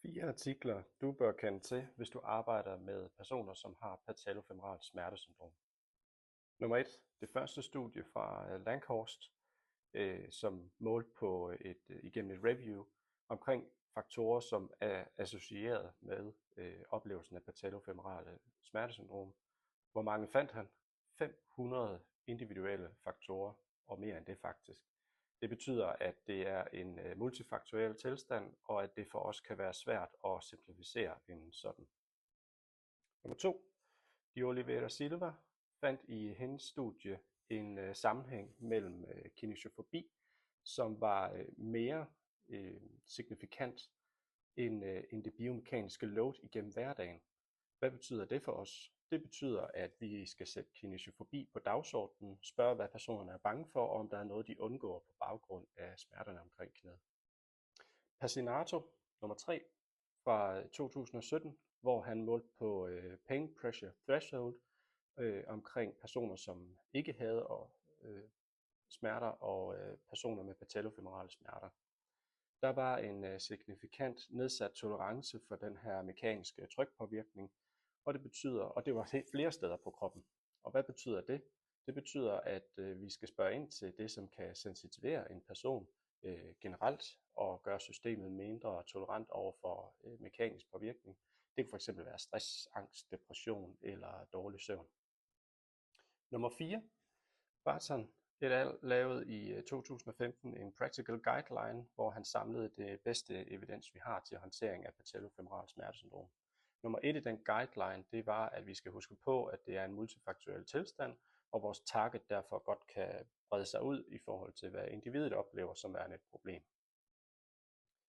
4 artikler, du bør kende til, hvis du arbejder med personer, som har patellofemoralt smertesyndrom. Nummer 1. Det første studie fra Langhorst, som målte på igennem et review omkring faktorer, som er associeret med oplevelsen af patellofemorale smertesyndrom. Hvor mange fandt han? 500 individuelle faktorer, og mere end det faktisk. Det betyder, at det er en multifaktoriel tilstand, og at det for os kan være svært at simplificere en sådan. Nummer 2. De Oliveira Silva fandt i hendes studie en sammenhæng mellem kinesiofobi, som var mere signifikant end det biomekaniske load igennem hverdagen. Hvad betyder det for os? Det betyder, at vi skal sætte kinesiofobi på dagsordenen, spørge, hvad personerne er bange for, og om der er noget, de undgår på baggrund af smerterne omkring knæet. Passinato, nummer 3, fra 2017, hvor han målte på pain pressure threshold omkring personer, som ikke havde smerter, og personer med patellofemorale smerter. Der var en signifikant nedsat tolerance for den her mekaniske trykpåvirkning, og det betyder, og det var flere steder på kroppen. Og hvad betyder det? Det betyder, at vi skal spørge ind til det, som kan sensitivere en person generelt og gøre systemet mindre tolerant over for mekanisk påvirkning. Det kan fx være stress, angst, depression eller dårlig søvn. Nummer 4. Barton et al. Lavede i 2015 en practical guideline, hvor han samlede det bedste evidens, vi har til håndtering af patellofemoralt smertesyndrom. Nummer 1 i den guideline, det var, at vi skal huske på, at det er en multifaktoriel tilstand, og vores target derfor godt kan brede sig ud i forhold til, hvad individet oplever som værende et problem.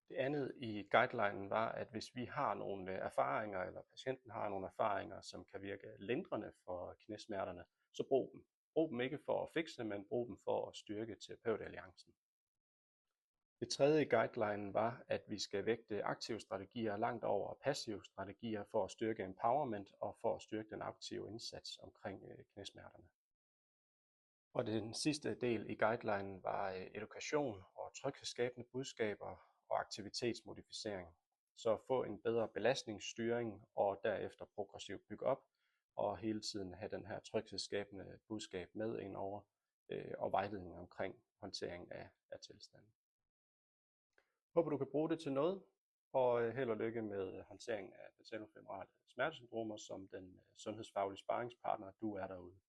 Det andet i guidelinen var, at hvis vi har nogle erfaringer, eller patienten har nogle erfaringer, som kan virke lindrende for knæsmerterne, så brug dem. Brug dem ikke for at fikse, men brug dem for at styrke terapeutalliancen. Det tredje i guidelinen var, at vi skal vægte aktive strategier langt over passive strategier for at styrke empowerment og for at styrke den aktive indsats omkring knæsmerterne. Og den sidste del i guidelinen var edukation og tryghedsskabende budskaber og aktivitetsmodificering. Så at få en bedre belastningsstyring og derefter progressivt bygge op og hele tiden have den her tryghedsskabende budskab med indover og vejledning omkring håndtering af tilstanden. Håber du kan bruge det til noget, og held og lykke med håndtering af patellofemorale smertesyndromer som den sundhedsfaglige sparringspartner, du er derude.